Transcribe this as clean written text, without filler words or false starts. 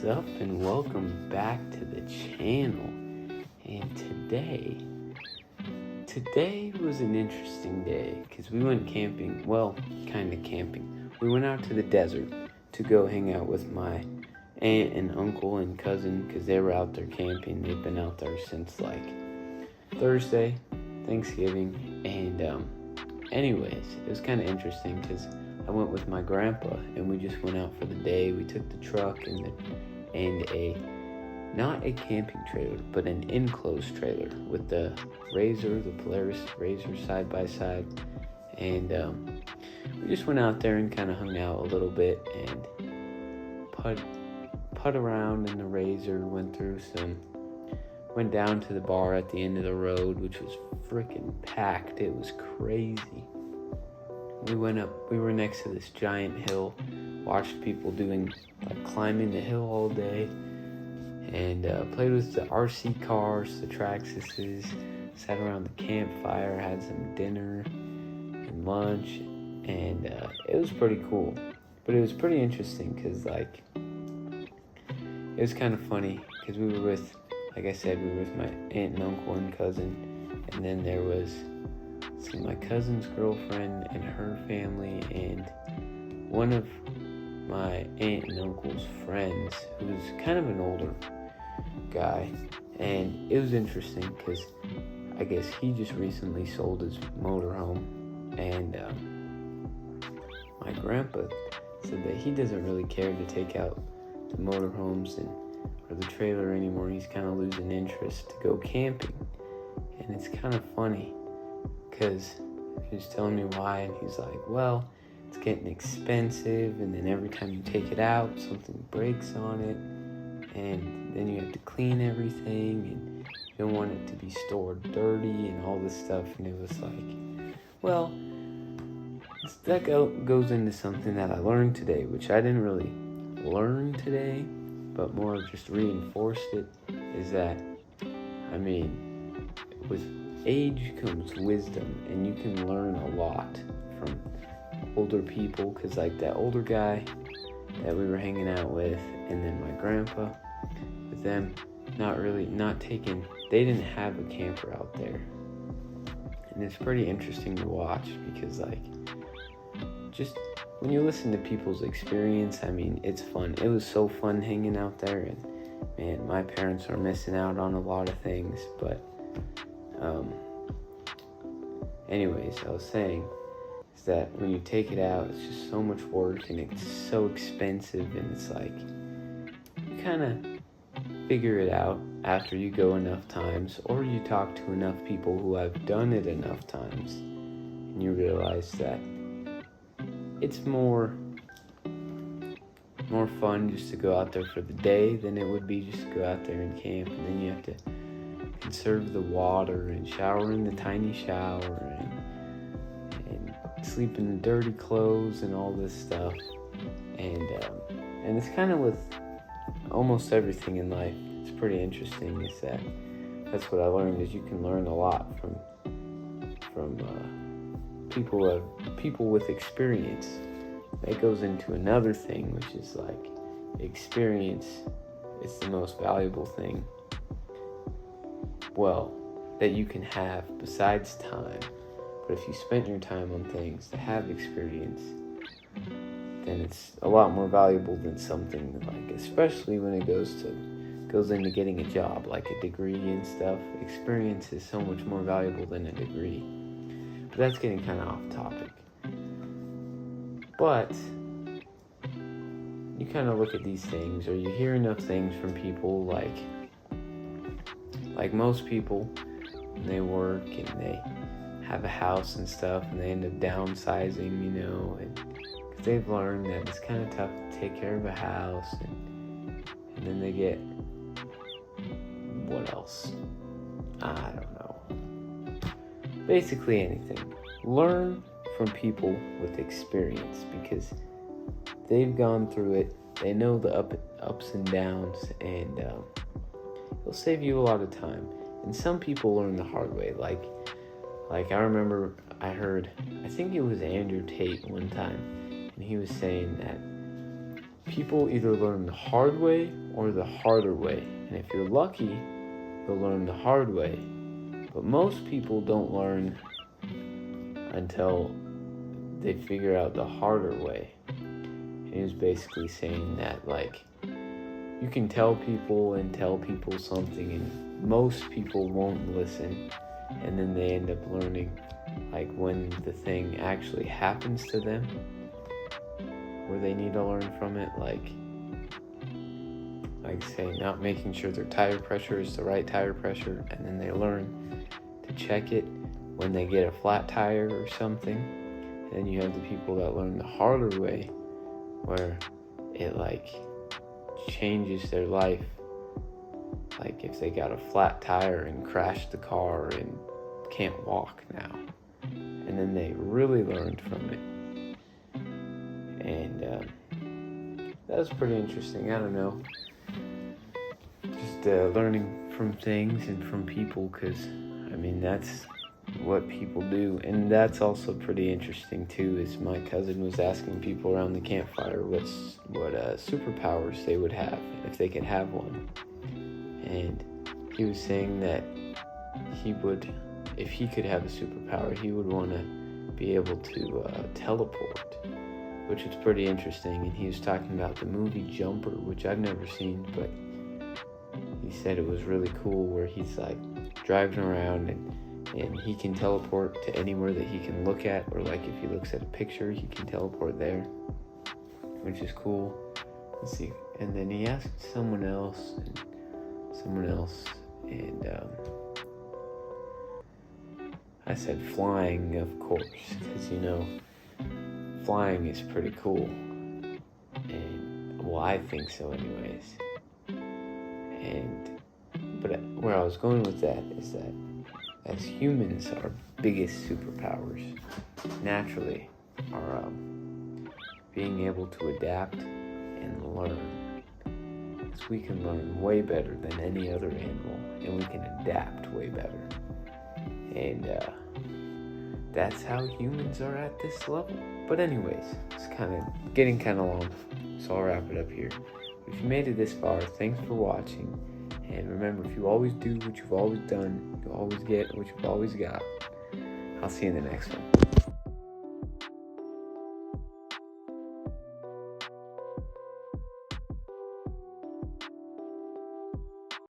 What's up and welcome back to the channel. And today was an interesting day because we went camping. Well, kind of camping. We went out to the desert to go hang out with my aunt and uncle and cousin because they were out there camping. They've been out there since like Thursday, Thanksgiving. And anyways, it was kind of interesting because I went with my grandpa and we just went out for the day. We took the truck and a not a camping trailer, but an enclosed trailer with the Polaris Razor side by side. And we just went out there and kind of hung out a little bit and put around in the Razor. Went down to the bar at the end of the road, which was freaking packed. It was crazy. We went up, we were next to this giant hill, watched people climbing the hill all day, and played with the RC cars, the Truckses, sat around the campfire, had some dinner and lunch, and it was pretty cool. But it was pretty interesting because, it was kind of funny because we were with, like I said, we were with my aunt and uncle and cousin, and then there was my cousin's girlfriend and her family, and one of my aunt and uncle's friends, who was kind of an older guy. And it was interesting because I guess he just recently sold his motorhome, and my grandpa said that he doesn't really care to take out the motorhomes or the trailer anymore. He's kind of losing interest to go camping, and it's kind of funny because he was telling me why, and he's like, well, it's getting expensive, and then every time you take it out, something breaks on it, and then you have to clean everything, and you don't want it to be stored dirty and all this stuff. And it was like, well, that goes into something that I learned today, which I didn't really learn today, but more just reinforced it, is that, with age comes wisdom, and you can learn a lot from older people, because like that older guy that we were hanging out with, and then my grandpa, with them they didn't have a camper out there. And it's pretty interesting to watch because just when you listen to people's experience, it's fun. It was so fun hanging out there, and man, my parents are missing out on a lot of things, but anyways, I was saying is that when you take it out, it's just so much work and it's so expensive, and it's like you kind of figure it out after you go enough times, or you talk to enough people who have done it enough times, and you realize that it's more fun just to go out there for the day than it would be just to go out there and camp. And then you have to conserve the water and shower in the tiny shower and sleep in the dirty clothes and all this stuff. And it's kind of with almost everything in life. It's pretty interesting. Is that's what I learned, is you can learn a lot from people with experience. That goes into another thing, which is experience is the most valuable thing, that you can have besides time. But if you spent your time on things to have experience, then it's a lot more valuable than something especially when it goes into getting a job, like a degree and stuff. Experience is so much more valuable than a degree. But that's getting kind of off topic. But you kind of look at these things, or you hear enough things from people, like most people, when they work and they have a house and stuff, and they end up downsizing, and because they've learned that it's kind of tough to take care of a house, and then they get, what else? I don't know. Basically anything. Learn from people with experience, because they've gone through it. They know the ups and downs, and it'll save you a lot of time. And some people learn the hard way. Like I remember I think it was Andrew Tate one time, and he was saying that people either learn the hard way or the harder way. And if you're lucky, you'll learn the hard way. But most people don't learn until they figure out the harder way. And he was basically saying that, like, you can tell people something, and most people won't listen, and then they end up learning, like, when the thing actually happens to them, where they need to learn from it, like say, not making sure their tire pressure is the right tire pressure, and then they learn to check it when they get a flat tire or something. And then you have the people that learn the harder way, where it, like, changes their life. Like, if they got a flat tire and crashed the car and can't walk now, and then they really learned from it. And that was pretty interesting. I don't know, just learning from things and from people, because I mean, that's what people do. And that's also pretty interesting too, is my cousin was asking people around the campfire what superpowers they would have if they could have one. And he was saying that he would, if he could have a superpower, he would want to be able to teleport, which is pretty interesting. And he was talking about the movie Jumper, which I've never seen, but he said it was really cool, where he's like driving around and he can teleport to anywhere that he can look at, or like if he looks at a picture, he can teleport there, which is cool. Let's see. And then he asked someone else, and I said flying, of course, because, you know, flying is pretty cool. And, well, I think so anyways. But where I was going with that is that as humans, our biggest superpowers naturally are being able to adapt and learn. Because we can learn way better than any other animal, and we can adapt way better. And that's how humans are at this level. But anyways, it's getting kind of long, so I'll wrap it up here. If you made it this far, thanks for watching. And remember, if you always do what you've always done, you always get what you've always got. I'll see you in the next one.